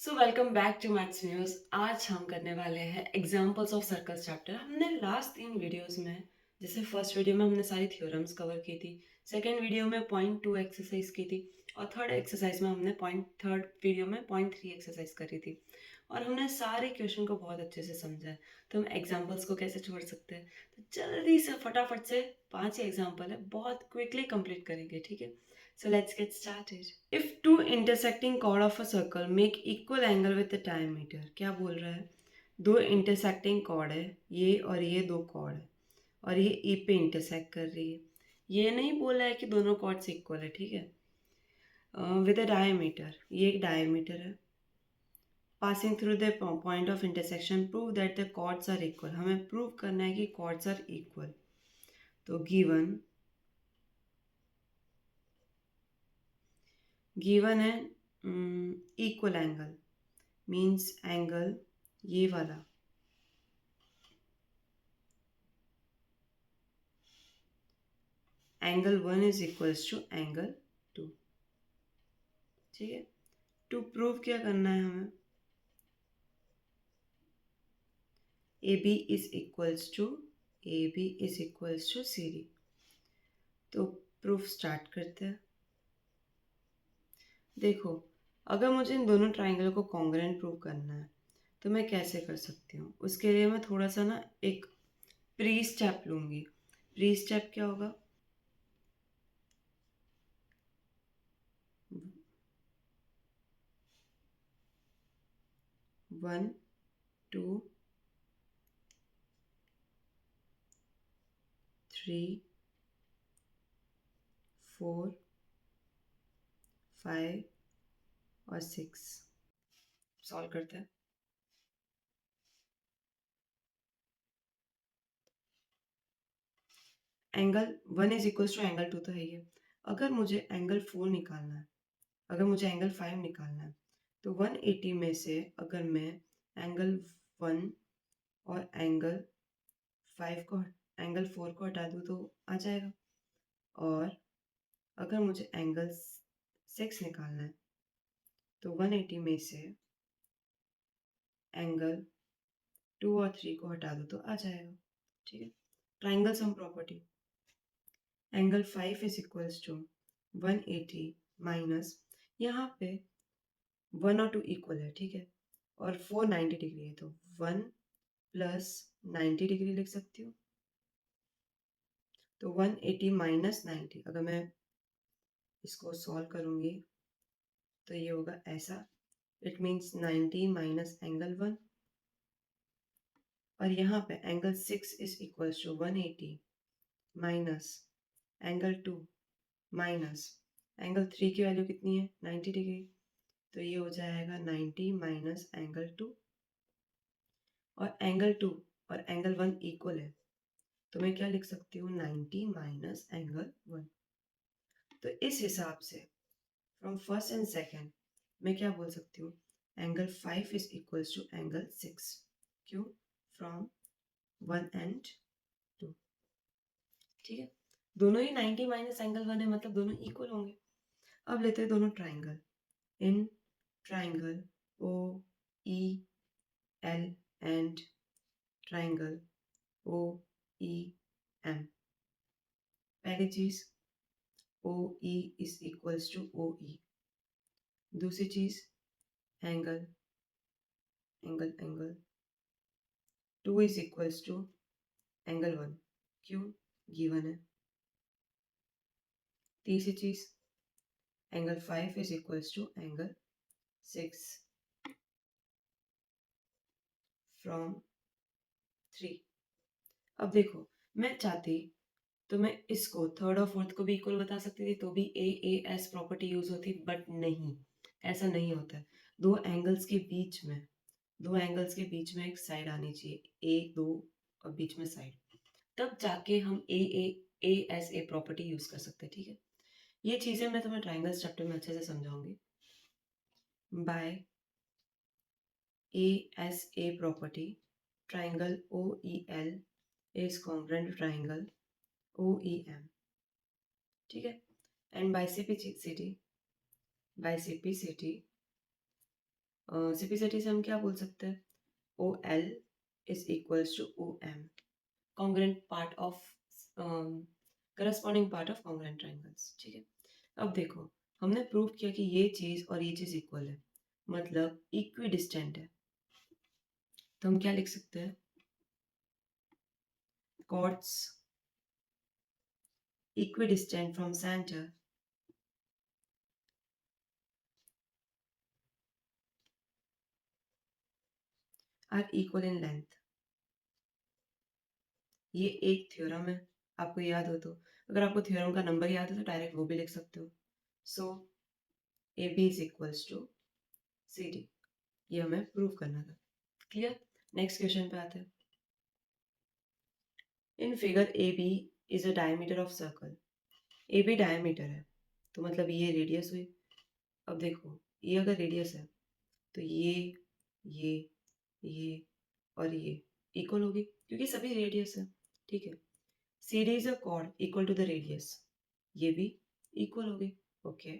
So welcome back to maths news. आज हम करने वाले हैं एग्जांपल्स ऑफ सर्कल्स चैप्टर। हमने लास्ट 3 वीडियोस में, जैसे फर्स्ट वीडियो में हमने सारी थ्योरम्स कवर की थी, सेकेंड वीडियो में पॉइंट 2 एक्सरसाइज की थी और थर्ड एक्सरसाइज में हमने थर्ड वीडियो में पॉइंट 3 एक्सरसाइज करी थी और हमने सारे क्वेश्चन को बहुत अच्छे से समझा है। तो हम एग्जाम्पल्स को कैसे छोड़ सकते हैं, तो जल्दी से फटाफट से 5 ही एग्जाम्पल है, बहुत क्विकली कंप्लीट करेंगे, ठीक है। So let's get started. If two intersecting chord of a circle make equal angle with the diameter, क्या बोल रहा है? दो इंटरसेक्टिंग कॉर्ड है, ये और ये दो कॉर्ड है और ये ई पे इंटरसेक्ट कर रही है। ये नहीं बोला है कि दोनों कॉर्ड्स इक्वल है, ठीक है। विद अ डायमीटर, ये एक डायमीटर है। Passing through the point of intersection prove that the chords are equal, हमें प्रूव करना है कि कॉर्ड्स आर इक्वल। तो गिवन है इक्वल एंगल, मीन्स एंगल ये वाला, angle 1 is equals to angle 2, ठीक है। टू प्रूव क्या करना है हमें, A B is equals to C D. तो प्रूफ स्टार्ट करते हैं। देखो, अगर मुझे इन दोनों ट्राइंगल को कॉन्ग्रुएंट प्रूव करना है तो मैं कैसे कर सकती हूँ, उसके लिए मैं थोड़ा सा ना एक प्री स्टेप लूँगी। प्री स्टेप क्या होगा, वन टू थ्री 4 5 और 6 सॉल्व करते हैं। Angle 1 is equals to angle 2 तो है ही। अगर मुझे एंगल 4 निकालना है, अगर मुझे एंगल 5 निकालना है, तो 180 में से अगर मैं एंगल 1 और एंगल 4 को हटा दूँ तो आ जाएगा। और अगर मुझे एंगल 6 निकालना है तो 180 में से एंगल 2 और 3 को हटा दो तो आ जाएगा, ठीक है। Triangle sum property, angle 5 is equals to 180 minus, यहाँ पे 1 और 2 इक्वल है, ठीक है, और 4 90 डिग्री है, तो 1 प्लस 90 डिग्री लिख सकती हूँ। तो 180 माइनस 90, अगर मैं इसको सॉल्व करूँगी तो ये होगा ऐसा, इट मीन्स 90 माइनस एंगल 1, और यहाँ पे angle 6 is equals to 180 minus angle 2 minus angle 3 की वैल्यू कितनी है, 90 डिग्री, तो ये हो जाएगा 90 माइनस एंगल 2, और एंगल 2 और एंगल 1 इक्वल है, तो मैं क्या लिख सकती हूँ, 90 माइनस एंगल 1। तो इस हिसाब से फ्रॉम फर्स्ट एंड सेकेंड मैं क्या बोल सकती हूँ, angle 5 is equals to angle 6। क्यों, फ्रॉम 1 एंड 2, ठीक है। दोनों ही 90 माइनस एंगल 1 है, मतलब दोनों इक्वल होंगे। अब लेते हैं दोनों triangle. In triangle O E L and triangle O E M, पहली चीज O E is equals to O E, दूसरी चीज angle angle angle 2 is equals to angle 1, क्यों, गिवन है। तीसरी चीज angle 5 is equals to angle 6 from 3। अब देखो, मैं चाहती तो मैं इसको थर्ड और फोर्थ को भी इक्वल बता सकती थी, तो भी ए एस प्रॉपर्टी यूज होती, बट नहीं, ऐसा नहीं होता है। दो एंगल्स के बीच में एक साइड आनी चाहिए, एक दो और बीच में साइड, तब जाके हम ए एस ए प्रॉपर्टी यूज कर सकते हैं, ठीक है। ये चीजें मैं तुम्हें ट्राइंगल्स चैप्टर में अच्छे से समझाऊंगी। By A S A property, triangle OEL is congruent to triangle OEM, ठीक है। एंड बाइसिपिसिटी सिम्प्लिसिटी से हम क्या बोल सकते हैं, O L is equals to O M, congruent part of corresponding part of congruent triangles. ठीक है, अब देखो हमने प्रूव किया कि ये चीज़ और ये चीज़ इक्वल है, मतलब इक्वी डिस्टेंट है। तो हम क्या लिख सकते हैं, chords equidistant from center are equal in length। ये एक थ्योरम है, आपको याद हो तो, अगर आपको थ्योरम का नंबर याद है तो डायरेक्ट वो भी लिख सकते हो। So A B is equals to C D, ये हमें प्रूव करना था। क्लियर, नेक्स्ट क्वेश्चन पे आते हैं। In figure A B is a diameter of circle, A B diameter है तो मतलब ये रेडियस हुई। अब देखो ये अगर रेडियस है तो ये ये और ये इक्वल होगी क्योंकि सभी रेडियस है। ठीक है, CD is a chord equal to the radius, ये भी इक्वल होगी। Okay,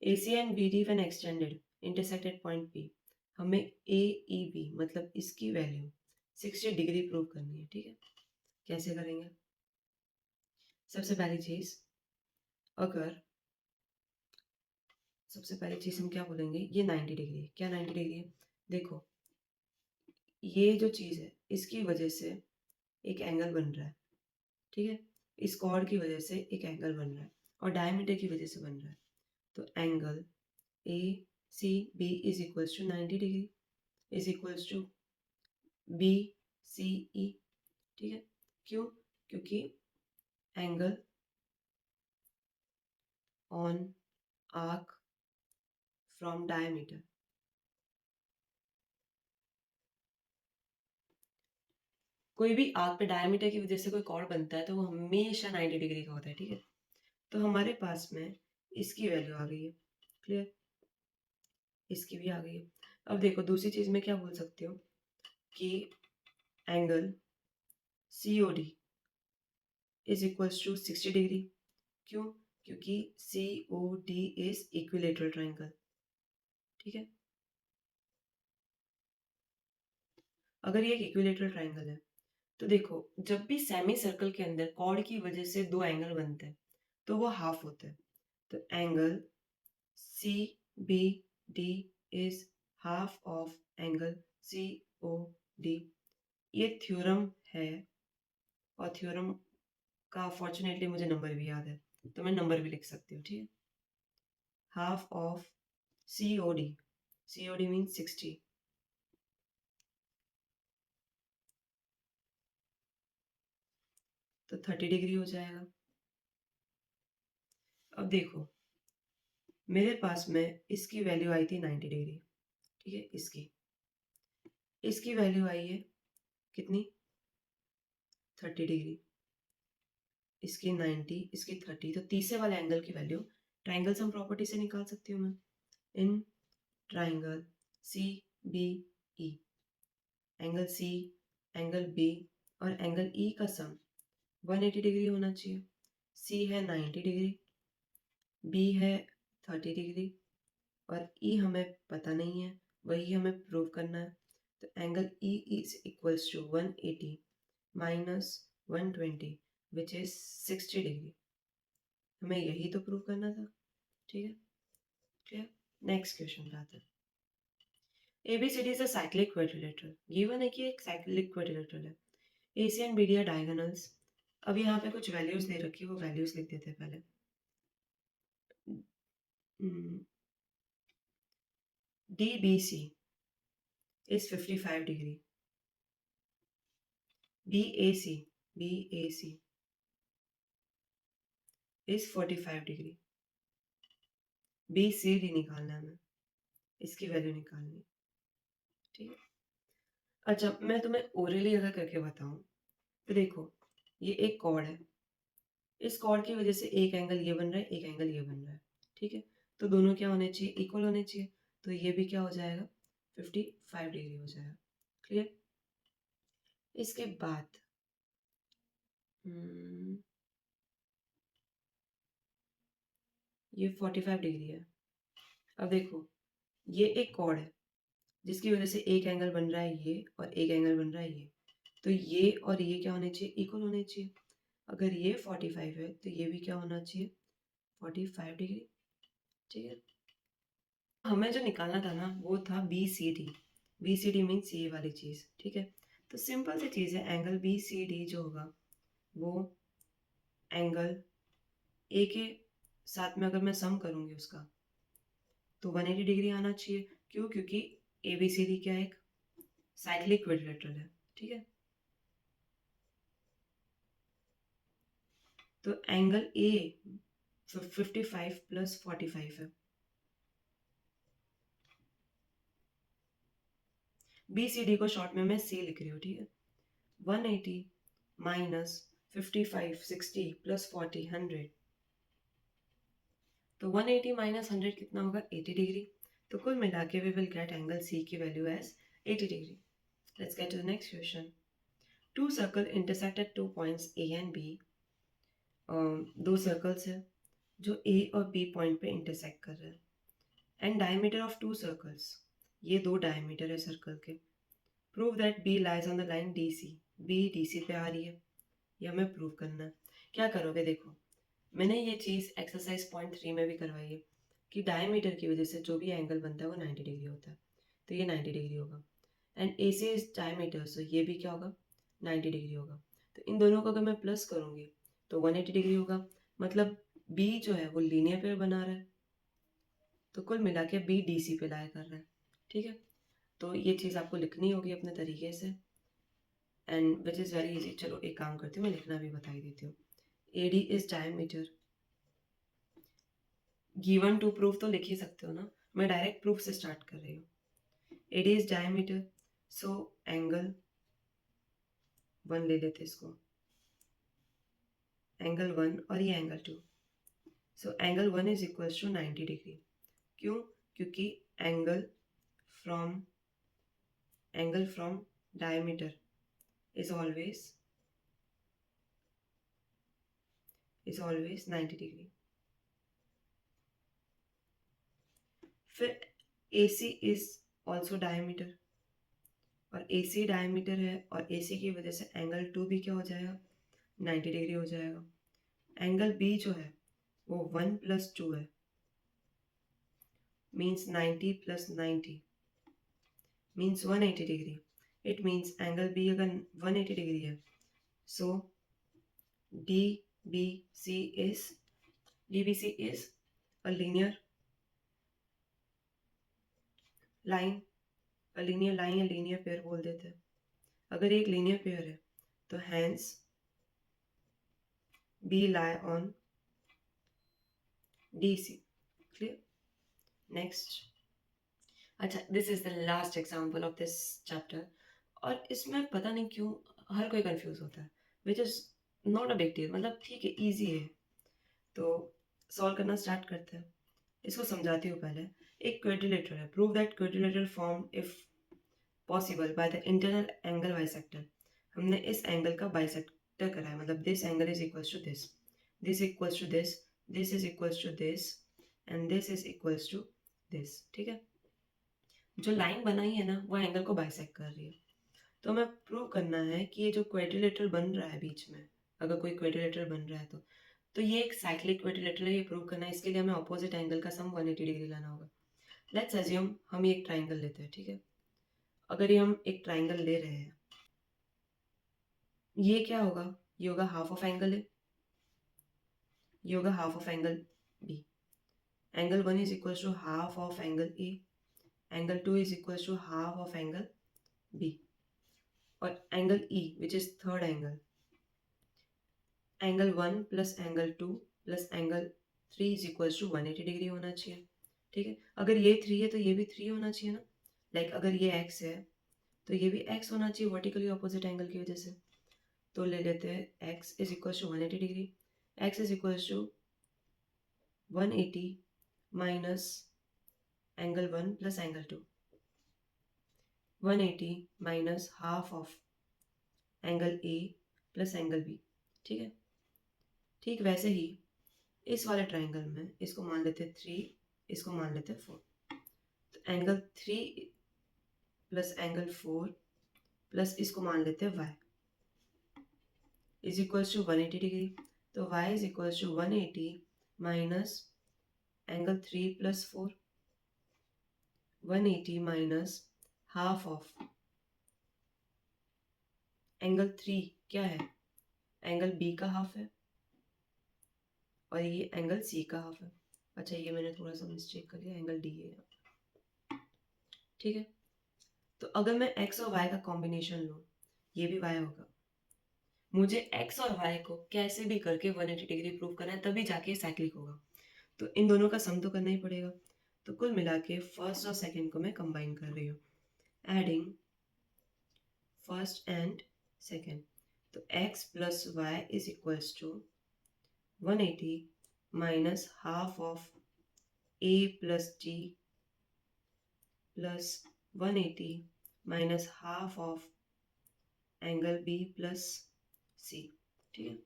AC and BD when extended intersect at point P, हमें AEB मतलब इसकी वैल्यू 60 डिग्री प्रूव करनी है। ठीक है, कैसे करेंगे, सबसे पहली चीज, अगर सबसे पहली चीज हम क्या बोलेंगे, ये 90 डिग्री है। क्या 90 डिग्री है, देखो ये जो चीज है इसकी वजह से एक एंगल बन रहा है। ठीक है, इस कॉर्ड की वजह से एक एंगल बन रहा है और डायमीटर की वजह से बन रहा है। तो angle A C B is equals to 90 degree is equals to B C E. ठीक है, क्यों, क्योंकि angle on arc from diameter, कोई भी आर्क पे डायमीटर की वजह से कोई कॉर्ड बनता है तो वो हमेशा 90 डिग्री का होता है। ठीक है, तो हमारे पास में इसकी वैल्यू आ गई है। क्लियर, इसकी भी आ गई है। अब देखो दूसरी चीज में क्या बोल सकते हो कि angle COD is equals to 60 degree. क्यों, क्योंकि COD इज इक्विलेटरल ट्राइंगल। ठीक है, अगर ये एक इक्विलेटरल ट्राइंगल है तो देखो जब भी सेमी सर्कल के अंदर कॉर्ड की वजह से दो एंगल बनते हैं तो वो हाफ होते हैं। तो angle CBD is half of angle COD। ये थ्योरम है और थ्योरम का फॉर्चुनेटली मुझे नंबर भी याद है तो मैं नंबर भी लिख सकती हूँ। ठीक है, half of COD, COD means 60, तो 30 डिग्री हो जाएगा। अब देखो मेरे पास में इसकी वैल्यू आई थी 90 डिग्री। ठीक है, इसकी वैल्यू आई है कितनी, 30 डिग्री, इसकी 90, इसकी 30, तो तीसरे वाले एंगल की वैल्यू ट्राइंगल सम प्रॉपर्टी से निकाल सकती हूँ मैं। In triangle CBE, angle C, angle B और एंगल E का सम 180 डिग्री होना चाहिए। C है 90 डिग्री, B है 30 डिग्री और E हमें पता नहीं है, वही हमें प्रूव करना है। तो angle E is equals to 180 minus 120 which is 60 degree, हमें यही तो प्रूव करना था। ठीक है, क्लियर, नेक्स्ट क्वेश्चन पे आते हैं। ABCD is a cyclic quadrilateral, given है कि एक साइक्लिक क्वाड्रिलेटरल है। AC and BD are diagonals. अब यहाँ पे कुछ वैल्यूज दे रखी है, वो वैल्यूज लिख देते हैं पहले। DBC is 55 degree, BAC is 45 degree, BCD निकालना है हमें, इसकी वैल्यू निकालनी है। ठीक है, अच्छा मैं तुम्हें ओरली अगर करके बताऊं तो देखो ये एक कॉर्ड है, इस कॉर्ड की वजह से एक एंगल ये बन रहा है, एक एंगल ये बन रहा है। ठीक है, तो दोनों क्या होने चाहिए, इक्वल होने चाहिए, तो ये भी क्या हो जाएगा 55 डिग्री हो जाएगा। क्लियर, इसके बाद ये 45 डिग्री है। अब देखो ये एक कॉर्ड है जिसकी वजह से एक एंगल बन रहा है ये और एक एंगल बन रहा है ये, तो ये और ये क्या होने चाहिए, इक्वल होने चाहिए। अगर ये 45 है तो ये भी क्या होना चाहिए, 45 डिग्री। ठीक है, हमें जो निकालना था ना वो था B C D. B C D means ये वाली चीज़। ठीक है, तो सिंपल सी चीज़ है, एंगल बी सी डी जो होगा वो एंगल ए के साथ में अगर मैं सम करूँगी उसका तो 180 डिग्री आना चाहिए। क्यों? क्योंकि ए बी सी डी क्या है, एक साइक्लिक क्विड्रिलेटरल है। ठीक है, तो एंगल ए 55 प्लस 45 है। बी सी डी को शॉर्ट में मैं सी लिख रही हूँ। ठीक है, 180 माइनस 55 60 प्लस 40 100, तो 180 माइनस 100 कितना होगा, 80 डिग्री। तो कुल मिला के we will get angle C की value as 80 degree. Let's get to the next question. Two circle intersect at 2 points A and B. दो सर्कल्स है जो ए और बी पॉइंट पे इंटरसेक्ट कर रहे हैं, and diameter of two circles, ये दो डायमीटर है सर्कल के। Prove that B lies on the line D C, B D C पे आ रही है, ये हमें प्रूव करना है। क्या करोगे, देखो मैंने ये चीज़ एक्सरसाइज पॉइंट 3 में भी करवाई है कि डायमीटर की वजह से जो भी एंगल बनता है वो 90 डिग्री होता है, तो ये 90 डिग्री होगा। And A C is diameter, so ये भी क्या होगा, 90 डिग्री होगा। तो इन दोनों को अगर मैं प्लस करूँगी तो 180 डिग्री होगा। मतलब बी जो है वो लीनियर पेयर बना रहा है, तो कुल मिला के बी डी सी पे लाया कर रहा है। ठीक है, तो ये चीज़ आपको लिखनी होगी अपने तरीके से, and which is very easy. चलो एक काम करती हूँ, मैं लिखना भी बता ही देती हूँ। A D is diameter, given to proof तो लिख ही सकते हो ना, मैं डायरेक्ट प्रूफ से स्टार्ट कर रही हूँ। A D is diameter, so angle 1 ले लेते इसको, एंगल 1 और ये angle 2, so angle 1 is equal to 90 degree. क्यों? क्योंकि angle from diameter is always 90 degree. फिर AC इज ऑल्सो डायमीटर, और AC डायमीटर है और AC की वजह से एंगल 2 भी क्या हो जाएगा, 90 डिग्री हो जाएगा। एंगल B जो है वो 1 प्लस 2 है, means 90 plus 90 means 180 degree. It means angle B अगर 180 डिग्री है, so DBC is a linear line, या लीनियर पेयर बोल देते हैं। अगर एक लीनियर पेयर है तो hence B lie on DC। Clear? Next, अच्छा this is the last example of this chapter, और इसमें पता नहीं क्यों हर कोई कंफ्यूज होता है, which is not a big deal, मतलब ठीक है ईजी है। तो सॉल्व करना स्टार्ट करते हैं, इसको समझाती हूँ पहले। एक क्वाड्रिलेटरल है, prove that quadrilateral form if possible by the internal angle bisector. हमने इस एंगल का बाइसेक्टर करा है, मतलब this angle is equals to this, this equals to this, this is equals to this, and this is equals to this. ठीक है, जो line बनाई है ना वो एंगल को बाइसेक्ट कर रही है। तो हमें प्रूव करना है कि ये जो क्वाड्रिलेटरल बन रहा है बीच में, अगर कोई क्वाड्रिलेटरल बन रहा है तो ये एक साइक्लिक क्वाड्रिलेटरल है, ये प्रूव करना है। इसके लिए हमें ऑपोजिट एंगल का सम 180 डिग्री लाना होगा। लेट्स अज्यूम हम ये एक ट्राइंगल लेते हैं। ठीक है, अगर ये हम एक ट्राइंगल ले रहे हैं, ये क्या होगा, ये होगा हाफ ऑफ एंगल ए, ये होगा half of angle B. Angle 1 is equal to half of angle A, angle 2 is equal to half of angle B, और angle E which is third angle, angle 1 plus angle 2 plus angle 3 is equal to 180 degree होना चाहिए। ठीक है, अगर ये 3 है तो ये भी 3 होना चाहिए ना, लाइक अगर ये x है तो ये भी x होना चाहिए वर्टिकली ऑपोजिट एंगल की वजह से। तो ले लेते हैं x is equal to 180 degree, x is equal to 180 minus angle 1 plus angle 2, 180 minus half of angle A plus angle B. ठीक है, ठीक वैसे ही इस वाले ट्राइंगल में इसको मान लेते हैं 3, इसको मान लेते हैं 4। तो एंगल 3 प्लस एंगल 4 प्लस इसको मान लेते हैं y is equals to 180 degree. तो y is equals to 180 minus angle 3 plus 4, 180 minus half of angle 3 क्या है, एंगल बी का हाफ है और ये एंगल सी का हाफ है। अच्छा ये मैंने थोड़ा सा मिस्टेक कर लिया, एंगल डी है यहाँ। ठीक है, तो अगर मैं x और y का कॉम्बिनेशन लूँ, ये भी y होगा, मुझे x और y को कैसे भी करके 180 डिग्री प्रूव करना है, तभी जाके साइक्लिक होगा। तो इन दोनों का सम तो करना ही पड़ेगा। तो कुल मिला के फर्स्ट और सेकेंड को मैं कंबाइन कर रही हूँ, एडिंग फर्स्ट एंड सेकेंड। तो x plus y is equals to 180 minus half of a plus d plus 180 minus half of angle b plus c। ठीक है,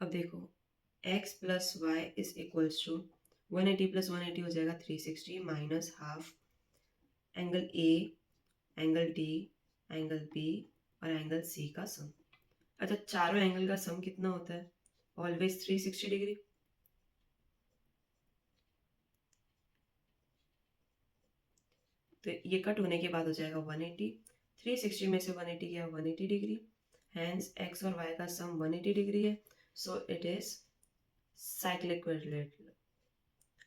अब देखो x plus y is equals to 180 plus 180 हो जाएगा 360 minus half angle a angle d angle b और angle c का सम। अच्छा चारों एंगल का सम कितना होता है, ऑलवेज 360 डिग्री। तो ये कट होने के बाद हो जाएगा 180, 360 में से 180 गया 180 डिग्री, हैंस x और y का सम 180 डिग्री है। So it is cyclic quadrilateral,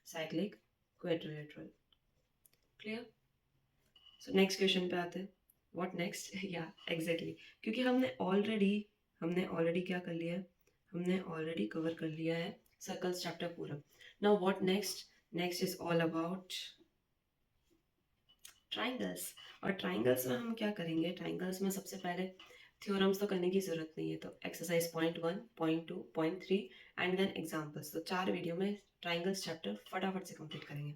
cyclic quadrilateral. Clear. So next question पे आते हैं, व्हाट नेक्स्ट या एग्जैक्टली, क्योंकि हमने ऑलरेडी क्या कर लिया है, हमने ऑलरेडी कवर कर लिया है सर्कल्स चैप्टर पूरा। Now what next, next is all about triangles. और ट्राइंगल्स में हम क्या करेंगे, ट्राइंगल्स में सबसे पहले थ्योरम्स तो करने की जरूरत नहीं है, तो exercise point 1, point 2, point 3 and then examples. तो 4 वीडियो में ट्राइंगल्स चैप्टर फटाफट से कंप्लीट करेंगे।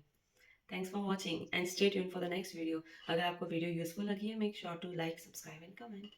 Thanks for watching and stay tuned for the next video. अगर आपको वीडियो यूजफुल लगी है, make sure to like, subscribe and comment.